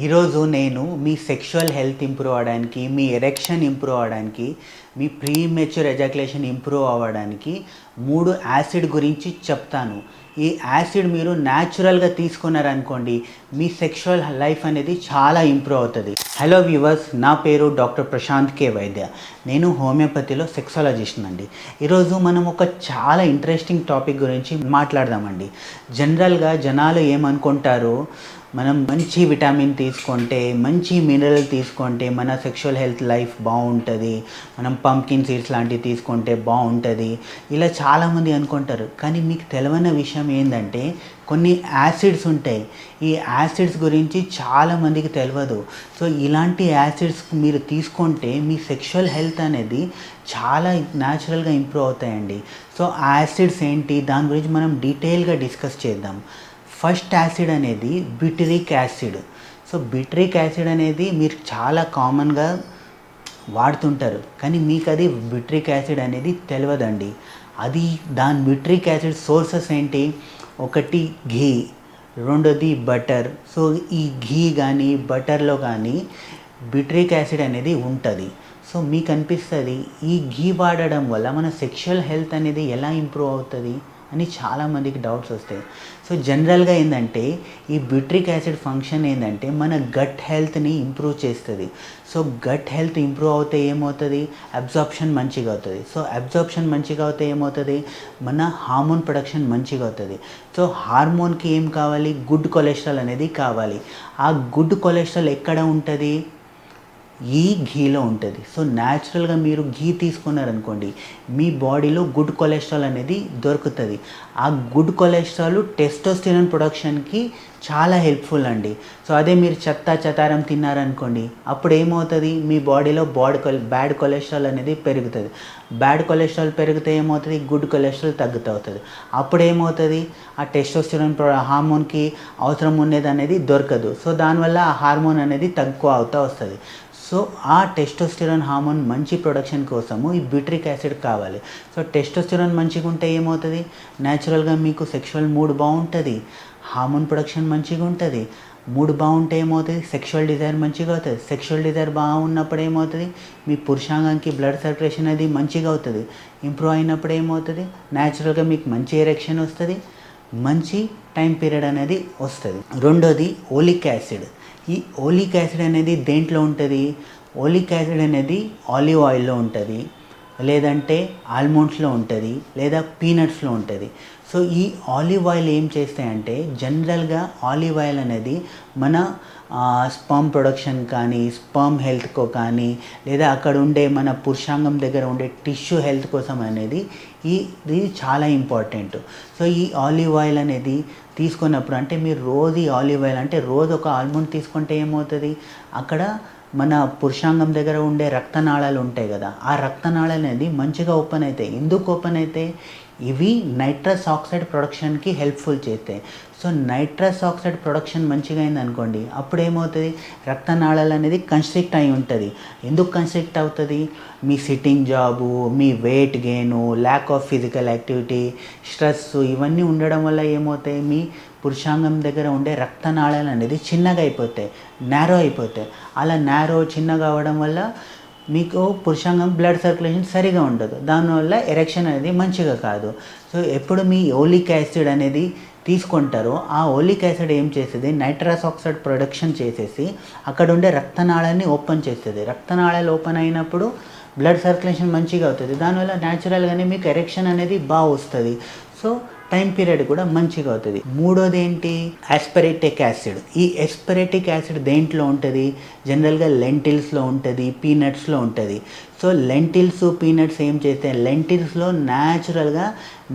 ఈరోజు నేను మీ sexual health improve అవ్వడానికి, మీ ఎరెక్షన్ ఇంప్రూవ్ అవ్వడానికి, మీ ప్రీమెచ్యూర్ ఎజాక్యులేషన్ ఇంప్రూవ్ అవ్వడానికి 3 యాసిడ్ గురించి చెప్తాను. ఈ యాసిడ్ మీరు న్యాచురల్గా తీసుకున్నారనుకోండి, మీ సెక్షువల్ లైఫ్ అనేది చాలా ఇంప్రూవ్ అవుతుంది. హలో వ్యూవర్స్, నా పేరు డాక్టర్ ప్రశాంత్ కే వైద్య. నేను హోమియోపతిలో సెక్సాలజిస్ట్ అండి. ఈరోజు మనం ఒక చాలా ఇంట్రెస్టింగ్ టాపిక్ గురించి మాట్లాడదామండి. జనరల్గా జనాలు ఏమనుకుంటారు, మనం మంచి విటమిన్ తీసుకుంటే, మంచి మినరల్ తీసుకుంటే మన సెక్షువల్ హెల్త్ లైఫ్ బాగుంటుంది, మనం పంకిన్ సీడ్స్ లాంటివి తీసుకుంటే బాగుంటుంది, ఇలా చాలామంది అనుకుంటారు. కానీ మీకు తెలియని విషయం ఏంటంటే కొన్ని యాసిడ్స్ ఉంటాయి. ఈ యాసిడ్స్ గురించి చాలామందికి తెలియదు. సో ఇలాంటి యాసిడ్స్ మీరు తీసుకుంటే మీ సెక్షువల్ హెల్త్ అనేది చాలా న్యాచురల్గా ఇంప్రూవ్ అవుతాయండి. సో ఆ యాసిడ్స్ ఏంటి, దాని గురించి మనం డీటెయిల్గా డిస్కస్ చేద్దాం. ఫస్ట్ యాసిడ్ అనేది butyric acid. So butyric acid అనేది మీరు చాలా కామన్గా వాడుతుంటారు, కానీ మీకు అది బిట్రిక్ యాసిడ్ అనేది తెలియదండి. అది దాని బిట్రిక్ యాసిడ్ సోర్సెస్ ఏంటి, ఒకటి ఘీ, రెండోది బటర్. సో ఈ ఘీ కానీ బటర్లో కానీ బిట్రిక్ యాసిడ్ అనేది ఉంటుంది. సో మీకు అనిపిస్తుంది ఈ ఘీ వాడడం వల్ల మన సెక్షువల్ హెల్త్ అనేది ఎలా ఇంప్రూవ్ అవుతుంది అని చాలామందికి డౌట్స్ వస్తాయి. సో జనరల్గా ఏంటంటే ఈ బిట్రిక్ యాసిడ్ ఫంక్షన్ ఏంటంటే మన గట్ హెల్త్ని ఇంప్రూవ్ చేస్తుంది. సో గట్ హెల్త్ ఇంప్రూవ్ అవుతే ఏమవుతుంది, అబ్జార్ప్షన్ మంచిగా అవుతుంది. సో అబ్జార్ప్షన్ మంచిగా అవుతే ఏమవుతుంది, మన హార్మోన్ ప్రొడక్షన్ మంచిగా అవుతుంది. సో హార్మోన్కి ఏం కావాలి, గుడ్ కొలెస్ట్రాల్ అనేది కావాలి. ఆ గుడ్ కొలెస్ట్రాల్ ఎక్కడ ఉంటుంది, ఈ ఘీలో ఉంటుంది. సో న్యాచురల్గా మీరు ఘీ తీసుకున్నారనుకోండి, మీ బాడీలో గుడ్ కొలెస్ట్రాల్ అనేది దొరుకుతుంది. ఆ గుడ్ కొలెస్ట్రాల్ టెస్టోస్టెరాన్ ప్రొడక్షన్కి చాలా హెల్ప్ఫుల్ అండి. సో అదే మీరు చెత్తారం తిన్నారనుకోండి, అప్పుడు ఏమవుతుంది, మీ బాడీలో బ్యాడ్ కొలెస్ట్రాల్ అనేది పెరుగుతుంది. బ్యాడ్ కొలెస్ట్రాల్ పెరిగితే ఏమవుతుంది, గుడ్ కొలెస్ట్రాల్ తగ్గుతుంది. అప్పుడు ఏమవుతుంది, ఆ టెస్టోస్టెరాన్ హార్మోన్కి అవసరం ఉండేది అనేది దొరకదు. సో దానివల్ల ఆ హార్మోన్ అనేది తక్కువ అవుతూ వస్తుంది. సో ఆ టెస్టోస్టెరాన్ హార్మోన్ మంచి ప్రొడక్షన్ కోసము ఈ బిట్రిక్ యాసిడ్ కావాలి. సో టెస్టోస్టెరాన్ మంచిగా ఉంటే ఏమవుతుంది, న్యాచురల్గా మీకు సెక్షువల్ మూడ్ బాగుంటుంది, హార్మోన్ ప్రొడక్షన్ మంచిగా ఉంటుంది. మూడ్ బాగుంటే ఏమవుతుంది, సెక్షువల్ డిజైర్ మంచిగా అవుతుంది. సెక్షువల్ డిజైర్ బాగున్నప్పుడు ఏమవుతుంది, మీ పురుషాంగానికి బ్లడ్ సర్క్యులేషన్ అనేది మంచిగా అవుతుంది. ఇంప్రూవ్ అయినప్పుడు ఏమవుతుంది, న్యాచురల్గా మీకు మంచి ఎరెక్షన్ వస్తుంది, మంచి టైం పీరియడ్ అనేది వస్తుంది. రెండోది ఓలిక్ యాసిడ్. ఈ ఓలిక్ యాసిడ్ అనేది దేంట్లో ఉంటుంది, ఓలిక్ యాసిడ్ అనేది ఆలివ్ ఆయిల్లో ఉంటుంది, లేదంటే ఆల్మండ్స్లో ఉంటుంది, లేదా పీనట్స్లో ఉంటుంది. సో ఈ ఆలివ్ ఆయిల్ ఏం చేస్తాయంటే, జనరల్గా ఆలివ్ ఆయిల్ అనేది మన స్పర్మ్ ప్రొడక్షన్ కానీ, స్పర్మ్ హెల్త్కో కానీ, లేదా అక్కడ ఉండే మన పురుషాంగం దగ్గర ఉండే టిష్యూ హెల్త్ కోసం అనేది ఇది చాలా ఇంపార్టెంట్. సో ఈ ఆలివ్ ఆయిల్ అనేది తీసుకున్నప్పుడు, అంటే మీరు రోజు ఈ ఆలివ్ ఆయిల్ అంటే రోజు ఒక ఆల్మండ్ తీసుకుంటే ఏమవుతుంది, అక్కడ మన పురుషాంగం దగ్గర ఉండే రక్తనాళాలు ఉంటాయి కదా, ఆ రక్తనాళాలు అనేది మంచిగా ఓపెన్ అవుతాయి. ఎందుకు ఓపెన్ అవుతాయి, ఇవి నైట్రస్ ఆక్సైడ్ ప్రొడక్షన్కి హెల్ప్ఫుల్ చేస్తాయి. సో నైట్రస్ ఆక్సైడ్ ప్రొడక్షన్ మంచిగా అయింది అనుకోండి, అప్పుడు ఏమవుతుంది, రక్తనాళాలు అనేది కన్స్ట్రిక్ట్ అయి ఉంటుంది. ఎందుకు కన్స్ట్రిక్ట్ అవుతుంది, మీ సిట్టింగ్ జాబు, మీ weight gain, lack of physical activity, stress, ఇవన్నీ ఉండడం వల్ల ఏమవుతాయి, మీ పురుషాంగం దగ్గర ఉండే రక్తనాళాలు అనేది చిన్నగా అయిపోతాయి, నేరో అయిపోతాయి. అలా నేరో చిన్నగా అవ్వడం వల్ల మీకు పురుషాంగం బ్లడ్ సర్క్యులేషన్ సరిగా ఉండదు, దానివల్ల ఎరెక్షన్ అనేది మంచిగా కాదు. సో ఎప్పుడు మీ ఓలిక్ యాసిడ్ అనేది తీసుకుంటారో, ఆ ఓలిక్ యాసిడ్ ఏం చేస్తుంది, నైట్రస్ ఆక్సైడ్ ప్రొడక్షన్ చేసేసి అక్కడ ఉండే రక్తనాళాన్ని ఓపెన్ చేస్తుంది. రక్తనాళాలు ఓపెన్ అయినప్పుడు బ్లడ్ సర్క్యులేషన్ మంచిగా అవుతుంది, దానివల్ల న్యాచురల్గానే మీకు ఎరెక్షన్ అనేది బాగా వస్తుంది. సో టైం పీరియడ్ కూడా మంచిగా అవుతుంది. మూడోది ఏంటి, ఆస్పరేటిక్ యాసిడ్. ఈ ఆస్పరేటిక్ యాసిడ్ దేంట్లో ఉంటుంది, జనరల్గా లెంటిల్స్లో ఉంటుంది, పీనట్స్లో ఉంటుంది. సో లెంటిల్స్, పీనట్స్ ఏం చేస్తే, లెంటిల్స్లో న్యాచురల్గా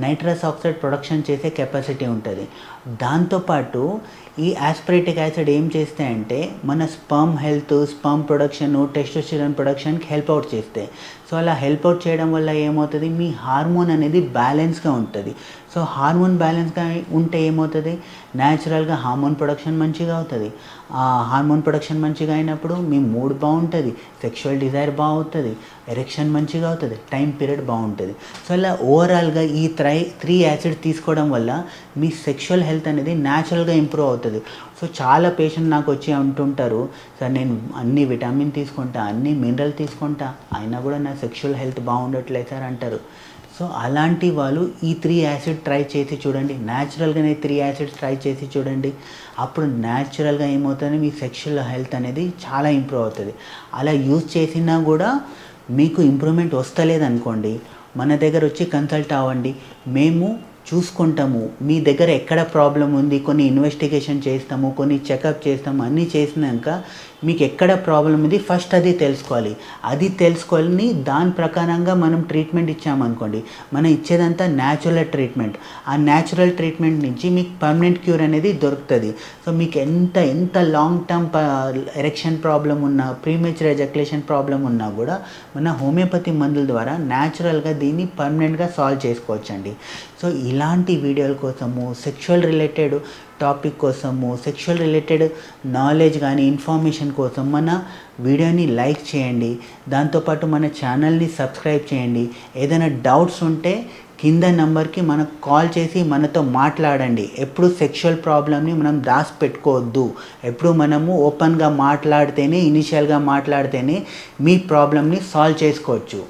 నైట్రస్ ఆక్సైడ్ ప్రొడక్షన్ చేసే కెపాసిటీ ఉంటుంది. దాంతోపాటు ఈ ఆస్పరేటిక్ యాసిడ్ ఏం చేస్తాయంటే మన sperm health, sperm production, testosterone ప్రొడక్షన్కి హెల్ప్ అవుట్ చేస్తాయి. సో అలా హెల్ప్ అవుట్ చేయడం వల్ల ఏమవుతుంది, మీ హార్మోన్ అనేది బ్యాలెన్స్గా ఉంటుంది. సో హార్మోన్ బ్యాలెన్స్గా ఉంటే ఏమవుతుంది, న్యాచురల్గా హార్మోన్ ప్రొడక్షన్ మంచిగా అవుతుంది. హార్మోన్ ప్రొడక్షన్ మంచిగా అయినప్పుడు మీ మూడ్ బాగుంటుంది, సెక్షువల్ డిజైర్ బాగుంటుంది, ఎరెక్షన్ మంచిగా అవుతుంది, టైం పీరియడ్ బాగుంటుంది. సో ఇలా ఓవరాల్గా ఈ త్రీ యాసిడ్ తీసుకోవడం వల్ల మీ సెక్షువల్ హెల్త్ అనేది న్యాచురల్గా ఇంప్రూవ్ అవుతుంది. సో చాలా పేషెంట్ నాకు వచ్చి అంటుంటారు, సార్ నేను అన్ని విటమిన్ తీసుకుంటా, అన్ని మినరల్ తీసుకుంటా, అయినా కూడా నా సెక్షువల్ హెల్త్ బాగుండట్లేదు సార్ అంటారు. సో అలాంటి వాళ్ళు ఈ 3 యాసిడ్ ట్రై చేసి చూడండి, న్యాచురల్గానే 3 యాసిడ్స్ ట్రై చేసి చూడండి. అప్పుడు న్యాచురల్గా ఏమవుతుంది, మీ సెక్షువల్ హెల్త్ అనేది చాలా ఇంప్రూవ్ అవుతుంది. అలా యూజ్ చేసినా కూడా మీకు ఇంప్రూవ్మెంట్ వస్తలేదనుకోండి, మన దగ్గర వచ్చి కన్సల్ట్ అవ్వండి, మేము చూసుకుంటాము. మీ దగ్గర ఎక్కడ ప్రాబ్లం ఉంది, కొన్ని ఇన్వెస్టిగేషన్ చేస్తాము, కొన్ని చెకప్ చేస్తాము. అన్నీ చేసినాక మీకు ఎక్కడ ప్రాబ్లం ఉంది ఫస్ట్ అది తెలుసుకోవాలి. అది తెలుసుకొని దాని ప్రకారంగా మనం ట్రీట్మెంట్ ఇచ్చామనుకోండి, మనం ఇచ్చేదంతా న్యాచురల్ ట్రీట్మెంట్. ఆ న్యాచురల్ ట్రీట్మెంట్ నుంచి మీకు పర్మనెంట్ క్యూర్ అనేది దొరుకుతుంది. సో మీకు ఎంత లాంగ్ టర్మ్ ఎరెక్షన్ ప్రాబ్లం ఉన్నా, ప్రీమెచ్యూర్ ఎజాక్యులేషన్ ప్రాబ్లం ఉన్నా కూడా మన హోమియోపతి మందుల ద్వారా న్యాచురల్గా దీన్ని పర్మనెంట్గా సాల్వ్ చేసుకోవచ్చండి. సో ఇలాంటి వీడియోల కోసము, సెక్షువల్ రిలేటెడ్ టాపిక్ కోసము, సెక్షువల్ రిలేటెడ్ నాలెడ్జ్ కానీ ఇన్ఫర్మేషన్ కోసం మన వీడియోని లైక్ చేయండి. దాంతోపాటు మన ఛానల్ని సబ్స్క్రైబ్ చేయండి. ఏదైనా డౌట్స్ ఉంటే కింద నెంబర్కి మనకు కాల్ చేసి మనతో మాట్లాడండి. ఎప్పుడు సెక్షువల్ ప్రాబ్లమ్ని మనం దాచిపెట్టుకోవద్దు. ఎప్పుడు మనము ఓపెన్గా మాట్లాడితేనే, ఇనిషియల్గా మాట్లాడితేనే మీ ప్రాబ్లమ్ని సాల్వ్ చేసుకోవచ్చు.